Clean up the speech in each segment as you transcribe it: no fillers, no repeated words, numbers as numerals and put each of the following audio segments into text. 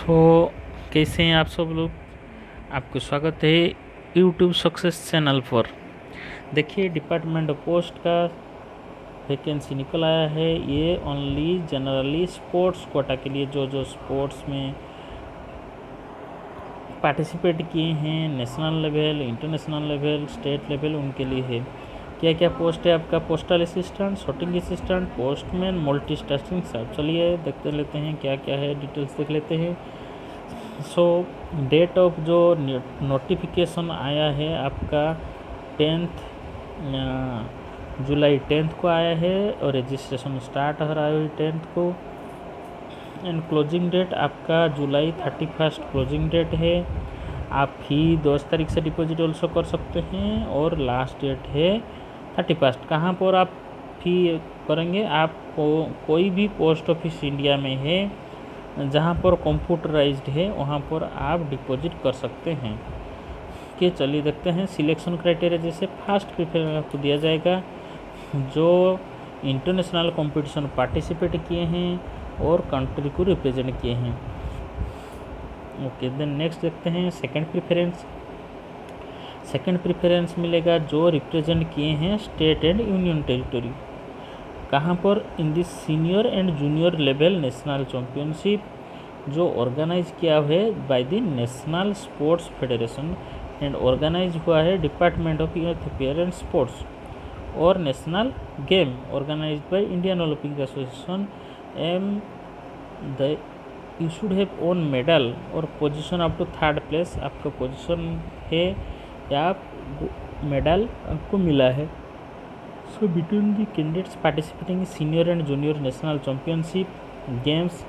सो कैसे हैं आप सब लोग। आपको स्वागत है यूट्यूब सक्सेस चैनल पर। देखिए, डिपार्टमेंट ऑफ पोस्ट का वैकेंसी निकल आया है। ये ओनली जनरली स्पोर्ट्स कोटा के लिए जो स्पोर्ट्स में पार्टिसिपेट किए हैं, national level, international level, state level, उनके लिए है। क्या क्या पोस्ट है आपका? Postal assistant, sorting assistant, postman, multitasking सब। चलिए देखते लेते हैं क्या क्या है, डिटेल्स देख लेते हैं। सो डेट ऑफ जो नोटिफिकेशन आया है आपका 10 जुलाई 10 को आया है और रजिस्ट्रेशन स्टार्ट हो रहा है 10 को। एंड क्लोजिंग डेट आपका जुलाई 31 क्लोजिंग डेट है। आप फी 10 तारीख से डिपॉजिट ऑल्सो कर सकते हैं और लास्ट डेट है 31। कहाँ पर आप फी करेंगे? आप कोई भी पोस्ट ऑफिस इंडिया में है जहाँ पर कंप्यूटराइज्ड है वहाँ पर आप डिपॉजिट कर सकते हैं। कि चलिए देखते हैं सिलेक्शन क्राइटेरिया। जैसे फर्स्ट प्रेफरेंस आपको दिया जाएगा जो इंटरनेशनल कंपटीशन पार्टिसिपेट किए हैं और कंट्री को रिप्रेजेंट किए हैं। ओके, देन नेक्स्ट देखते हैं सेकंड प्रेफरेंस। सेकंड प्रेफरेंस मिलेगा जो रिप्रेजेंट किए हैं स्टेट एंड यूनियन टेरिटरी। कहाँ पर? In the senior and junior level national championship जो ऑर्गेनाइज किया हुआ है by the national sports federation and organise हुआ है department of youth affair and sports. और national game organise by Indian Olympic Association um the you should have won medal और position up to third place आपका position है या medal आपको मिला है। So between the candidates participating senior and junior national championship games,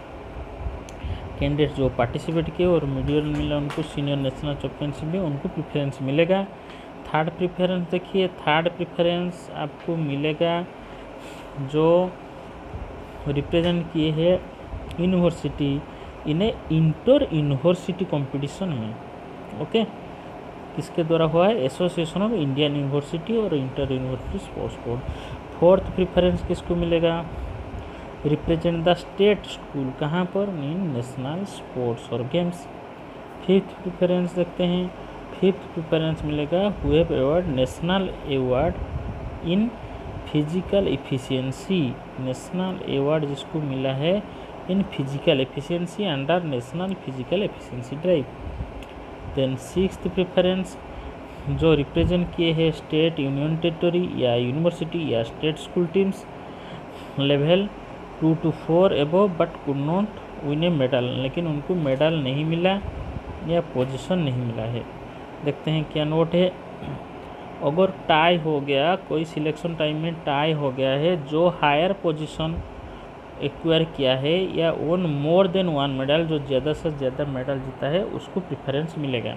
candidates जो participate किए और मेडल मिला उनको सीनियर नेशनल चैम्पियनशिप में उनको प्रेफरेंस मिलेगा। थर्ड प्रेफरेंस देखिए, थर्ड प्रेफरेंस आपको मिलेगा जो रिप्रेजेंट किए हैं university in A inter university competition में। ओके, किसके द्वारा हुआ है? एसोसिएशन ऑफ इंडियन यूनिवर्सिटी और inter university sports board. Fourth preference किसको मिलेगा? Represent the state school. कहाँ पर? इन नेशनल स्पोर्ट्स और गेम्स। फिफ्थ प्रेफरेंस देखते हैं। फिफ्थ प्रेफरेंस मिलेगा who have award national award in physical efficiency. National award जिसको मिला है in physical efficiency under national physical efficiency drive. Then sixth preference जो रिप्रेजेंट किए हैं स्टेट, यूनियन टेरिटरी या यूनिवर्सिटी या state school teams level 2 to 4 above but could not win a medal, लेकिन उनको मेडल नहीं मिला या पोजीशन नहीं मिला है। देखते हैं क्या नोट है। अगर टाई हो गया, कोई सिलेक्शन टाइम में टाई हो गया है, जो हायर पोजीशन एक्वायर किया है या ओन मोर देन वन मेडल, जो ज़्यादा से ज़्यादा मेडल जीता है उसको प्रेफरेंस मिलेगा।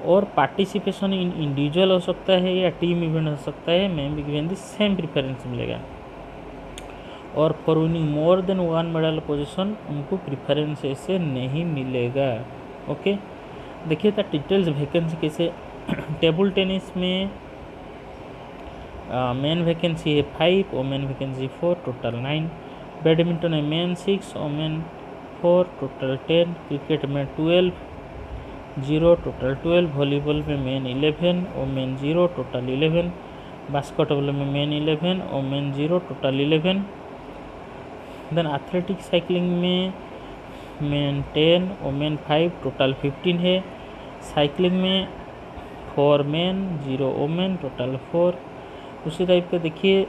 और पार्टिसिपेशन इन इंडिविजुअल हो सकता है या टीम इवेंट हो सकता है, में भी गिवन द सेम प्रेफरेंस मिलेगा। और for winning more than one medal position उनको प्रेफरेंस ऐसे नहीं मिलेगा। ओके, देखिए द डिटेल्स वैकेंसी कैसे। टेबल टेनिस में मेन वैकेंसी है 5, वोमेन वैकेंसी 4, टोटल 9। बैडमिंटन में मेन 6, वोमेन 4, टोटल 10। क्रिकेट में 12, 0, टोटल 12। वॉलीबॉल में मेन 11, वोमेन 0, टोटल 11। बास्केटबॉल में men 11, women 0, total 11। Then athletic cycling में मेन 10, वोमेन 5, टोटल 15 है। साइकिलिंग में 4 मेन, 0 वोमेन, टोटल 4। उसी टाइप का देखिए,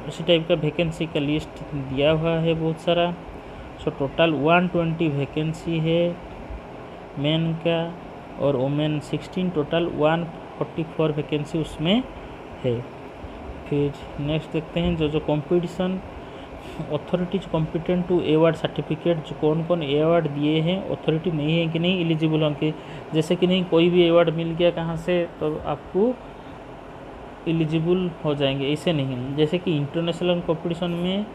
उसी टाइप का वैकेंसी का लिस्ट दिया हुआ है बहुत सारा। सो टोटल 120 वैकेंसी है मेन का और वोमेन 16, टोटल 144 वैकेंसी उसमें है। फिर नेक्स्ट देखते हैं जो competition authorities competent to award certificate, जो कौन कौन अवार्ड दिए हैं, अथॉरिटी नहीं है कि नहीं एलिजिबल होंगे। जैसे कि नहीं कोई भी अवार्ड मिल गया कहाँ से तो आपको एलिजिबल हो जाएंगे, ऐसे नहीं। जैसे कि इंटरनेशनल कंपटीशन में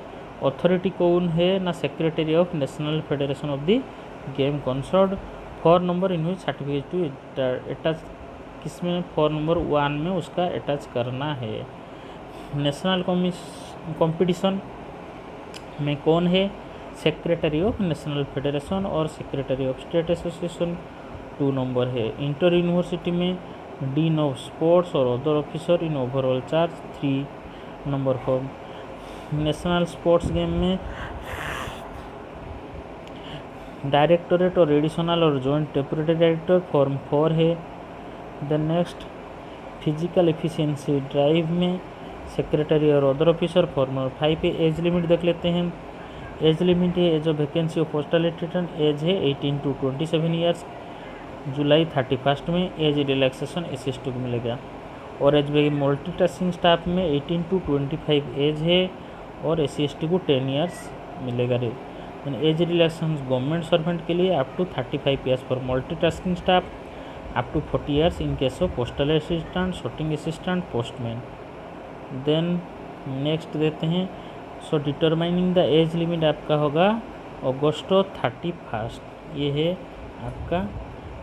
अथॉरिटी कौन है ना, secretary of national federation of the game concern. 4 number in which certificate to attach, किसमें 4 नंबर 1 में उसका अटैच करना है। नेशनल कंपटीशन में कौन है? सेक्रेटरी ऑफ नेशनल फेडरेशन और secretary of state association 2 number है। इंटर यूनिवर्सिटी में डीन ऑफ स्पोर्ट्स और other officer in overall charge 3 number form. National sports game में डायरेक्टोरेट और एडिशनल और जॉइंट डेप्यूटी डायरेक्टर फॉर्म 4 है। The next physical efficiency drive में secretary और other officer form 5 है। एज लिमिट देख लेते हैं। एज लिमिट है as of vacancy of postal assistant as है 18 to 27 ईयर्स। जुलाई 31 में एज रिलैक्सेशन SC/ST को मिलेगा। और एज मल्टीटास्किंग स्टाफ में 18 to 25 एज है और SC/ST को 10 ईयर्स मिलेगा। एज रिलैक्सेशन गवर्नमेंट सर्वेंट के लिए up to 35 years for multitasking staff, up to 40 years in case of postal assistant, sorting assistant, postman. Then next देते हैं। So determining the age limit आपका होगा अगस्त 31, ये है आपका।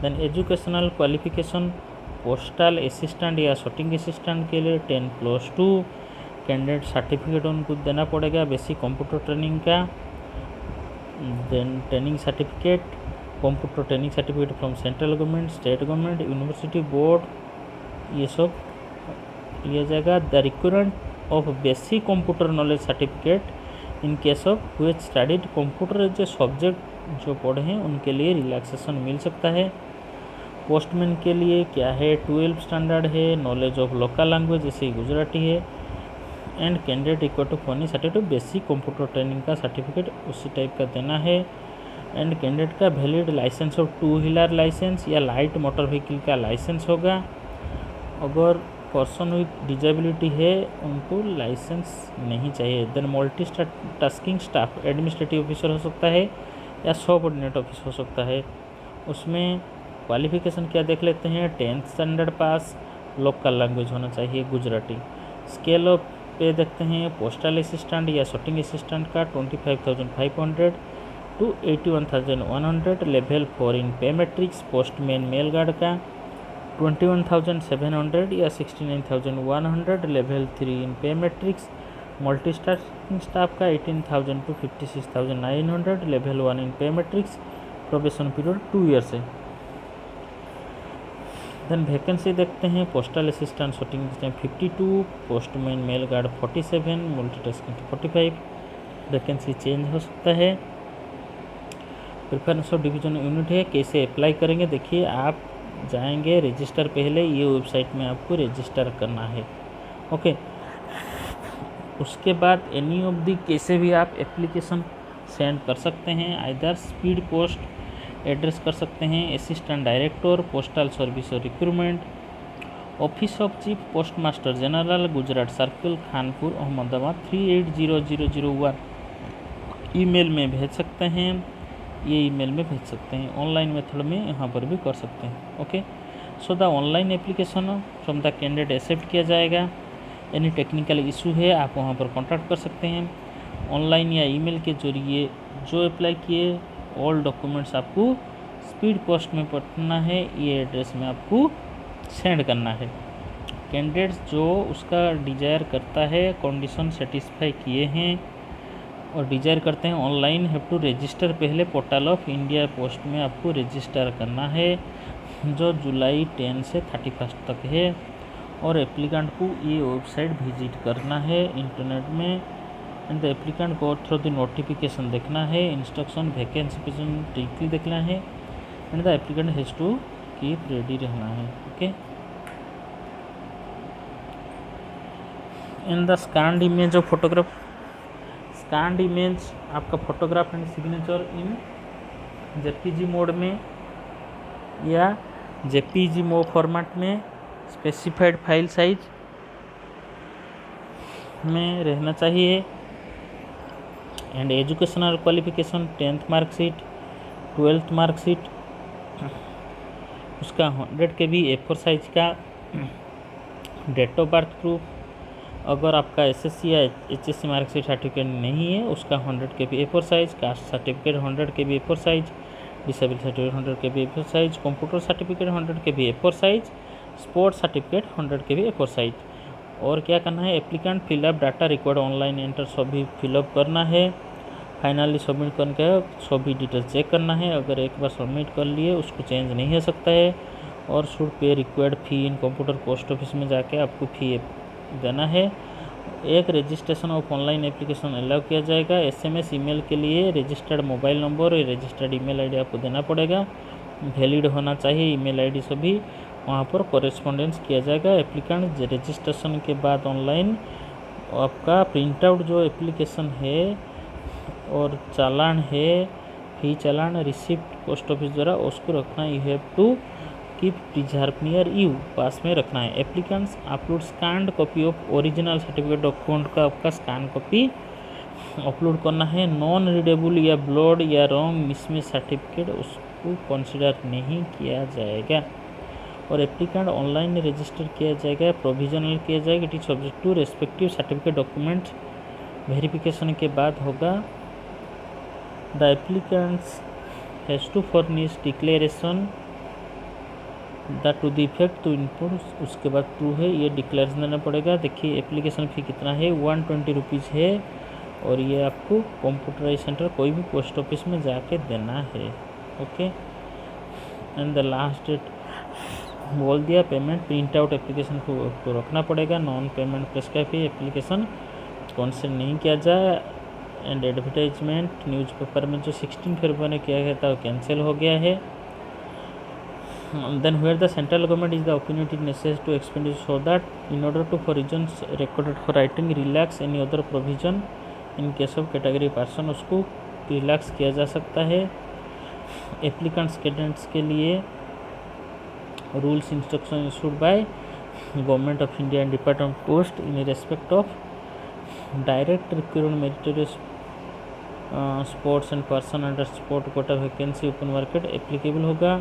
Then educational qualification postal assistant या sorting असिस्टेंट के लिए 10+2 कैंडिडेट सर्टिफिकेट उनको देना पड़ेगा बेसिक कंप्यूटर ट्रेनिंग का। Then training certificate, computer training certificate from central government, state government, university board, ये सब लिया जाएगा। The requirement of basic computer knowledge certificate in case of हुए स्टडीड कंप्यूटर जो सब्जेक्ट जो पढ़े हैं उनके लिए रिलैक्सेशन मिल सकता है। पोस्टमैन के लिए क्या है 12 स्टैंडर्ड है, नॉलेज ऑफ लोकल लैंग्वेज जैसे गुजराती है। एंड कैंडिडेट इक्वल टू फनी सर्टिफिकेट बेसिक कंप्यूटर ट्रेनिंग का सर्टिफिकेट उसी टाइप का देना है। एंड कैंडिडेट का valid licence of 2 wheeler licence या लाइट मोटर व्हीकल का लाइसेंस होगा। अगर पर्सन विद डिजेबिलिटी है उनको लाइसेंस नहीं चाहिए। Then multi tasking staff administrative officer हो सकता है या सबऑर्डिनेट ऑफिस हो सकता है। उसमें क्वालिफिकेशन क्या देख लेते हैं। 10th स्टैंडर्ड पास, लोकल लैंग्वेज होना चाहिए गुजराती। स्केल ऑफ पे देखते हैं। पोस्टल असिस्टेंट या sorting असिस्टेंट का 25,500 to 81,100 level 4 in pay matrix. Postman mail guard का 21,700 या 69,100 लेवल 3 इन पे मैट्रिक्स। मल्टीटास्किंग स्टाफ का 18,000 to 56,900 level 1 in pay matrix. Probation period 2 years है। देन वैकेंसी देखते हैं। Postal assistant sorting assistant 52, postman mail guard 47, multitasking 45। Vacancy change हो सकता है। Preference of division unit है। कैसे अप्लाई करेंगे देखिए, आप जाएंगे रजिस्टर, पहले ये वेबसाइट में आपको रजिस्टर करना है। ओके, उसके बाद एनी ऑफ दी कैसे भी आप एप्लीकेशन सेंड कर सकते हैं। आइदर स्पीड पोस्ट एड्रेस कर सकते हैं, असिस्टेंट डायरेक्टर पोस्टल सर्विस और recruitment, office of chief post master general Gujarat circle Khanpur Ahmedabad 380001 email में भेज सकते हैं। ये ईमेल में भेज सकते हैं। ऑनलाइन मेथड में यहाँ पर भी कर सकते हैं। Okay, so the online application from the candidate accept किया जाएगा। एनी टेक्निकल इशू है आप वहाँ पर कॉन्टैक्ट कर सकते हैं। ऑनलाइन या ईमेल के जरिए जो अप्लाई किए ऑल डॉक्यूमेंट्स आपको स्पीड पोस्ट में पढ़ना है। ये एड्रेस में आपको सेंड करना है। कैंडिडेट्स जो उसका डिजायर करता है, कंडीशन सेटिस्फाई किए हैं और डिजायर करते हैं ऑनलाइन, हैव टू रजिस्टर पहले पोर्टल ऑफ इंडिया पोस्ट में आपको रजिस्टर करना है जो जुलाई 10 से 31 तक है। और एप्लीकेंट को ये वेबसाइट विजिट करना है इंटरनेट में। एंड द एप्लीकेंट को थ्रू द नोटिफिकेशन देखना है, इंस्ट्रक्शन वैकेंसी डिटेल देखना है। And the applicant has to keep ready रहना है। Okay, in the scanned image of photograph, scanned image आपका photograph and signature in JPG mode में या जेपीजी मो फॉर्मेट में स्पेसिफाइड फाइल साइज में रहना चाहिए। And educational qualification 10th marksheet, 12th marksheet, उसका 100 KB A4 साइज का डेट ऑफ बर्थ प्रूफ। अगर आपका SSC या HSC मार्कशीट सर्टिफिकेट नहीं है उसका 100 KB A4 size, caste certificate 100 KB A4 size, disable certificate 100 KB A4 size, computer certificate 100 KB A4 size, sports certificate 100 KB A4 size. और क्या करना है, applicant fill up data required online enter सभी fill up करना है। फाइनली सबमिट करने के सभी डिटेल्स चेक करना है। अगर एक बार सबमिट कर लिए उसको चेंज नहीं हो सकता है। और should pay required fee in computer post office में जाके आपको फ़ी देना है। एक registration of online application allow किया जाएगा। SMS ईमेल के लिए रजिस्टर्ड मोबाइल नंबर और रजिस्टर्ड ईमेल आईडी आपको देना पड़ेगा। वैलिड होना चाहिए ईमेल आईडी सभी। वहाँ पर कॉरेस्पॉन्डेंस किया जाएगा। एप्लीकेंट रजिस्ट्रेशन के बाद ऑनलाइन आपका प्रिंट आउट जो एप्लीकेशन है और चालान है, फी चालान रिसिप्ट पोस्ट ऑफिस द्वारा उसको रखना। You have to keep preserve near you, पास में रखना है। Applicants upload scanned copy of original certificate document का आपका स्कैन कॉपी अपलोड करना है। नॉन रीडेबल या ब्लड या रॉन्ग मिसमेच सर्टिफिकेट उसको कंसिडर नहीं किया जाएगा। और एप्लीकेंट ऑनलाइन रजिस्टर किया जाएगा, प्रोविजनल किया जाएगा। It is subject to respective certificate document verification के बाद होगा। The applicants has to furnish declaration the to the effect to input, उसके बाद टू है ये डिक्लेरेशन देना पड़ेगा। देखिए एप्लीकेशन फ़ी कितना है, 120 रुपीज़ है। और ये आपको कंप्यूटराइज सेंटर कोई भी पोस्ट ऑफिस में जाके देना है। Okay, and the last date बोल दिया। पेमेंट प्रिंट आउट एप्लीकेशन को रखना पड़ेगा। Non payment prescribe application consent नहीं किया जाए। एंड एडवर्टाइजमेंट न्यूज़पेपर में जो 16 फरवरी किया गया था वो कैंसिल हो गया है। Then where the central government is the opportunity necessary to expend so that in order to for reasons recorded for writing relax any other provision in case of category person, उसको relax किया जा सकता है। Applicants candidates के लिए rules instruction issued by government of India and department of post in respect of direct recruitment meritorious sports and person under sport quota vacancy open market applicable होगा।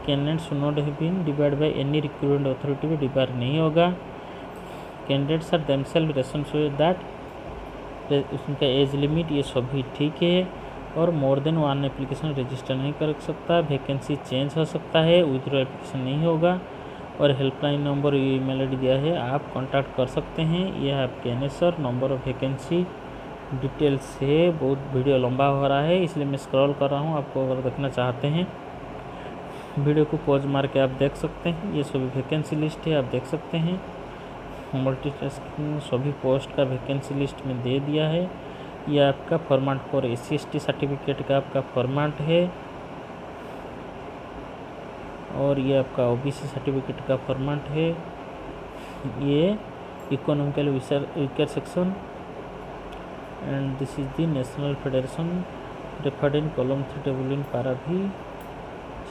Candidates should not have been divide by any recruitment authority भी divide नहीं होगा। Candidates are themself responsible that उसका age limit ये सभी ठीक है। और more than one application register नहीं कर सकता। वैकेंसी चेंज हो सकता है, विथड्रॉ एप्लीकेशन नहीं होगा। और हेल्पलाइन नंबर ईमेल आईडी दिया है, आप कांटेक्ट कर सकते हैं। यह आपके answer number of vacancy details है। बहुत वीडियो लंबा हो रहा है इसलिए मैं स्क्रॉल कर रहा हूँ। आपको अगर देखना चाहते हैं वीडियो को पॉज मार के आप देख सकते हैं। ये सभी वैकेंसी लिस्ट है, आप देख सकते हैं। मल्टीटास्किंग सभी पोस्ट का वैकेंसी लिस्ट में दे दिया है। ये आपका फॉर्मेट फॉर SC/ST सर्टिफिकेट का आपका फॉर्मेट है। और ये आपका OBC सर्टिफिकेट का फॉर्मेट है। ये economical weaker section and this is the national federation referred in column 3 table इन पारा भी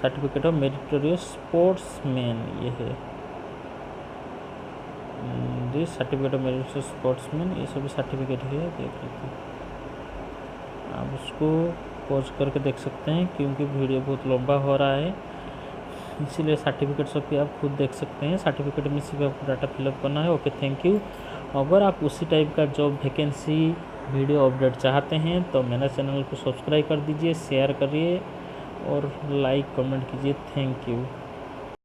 सर्टिफिकेट ऑफ मेरिटोरियस स्पोर्ट्समैन। ये है this certificate of meritorious sportsman. ये सभी सर्टिफिकेट है, देख लीजिए। आप उसको पॉज करके देख सकते हैं क्योंकि वीडियो बहुत लंबा हो रहा है इसीलिए सर्टिफिकेट सभी आप खुद देख सकते हैं। सर्टिफिकेट में सिर्फ आपको डाटा फिलअप करना है। Okay, thank you. अगर आप उसी टाइप का जॉब वैकेंसी वीडियो अपडेट चाहते हैं तो मेरा चैनल को सब्सक्राइब कर दीजिए, शेयर करिए और लाइक कमेंट कीजिए। Thank you.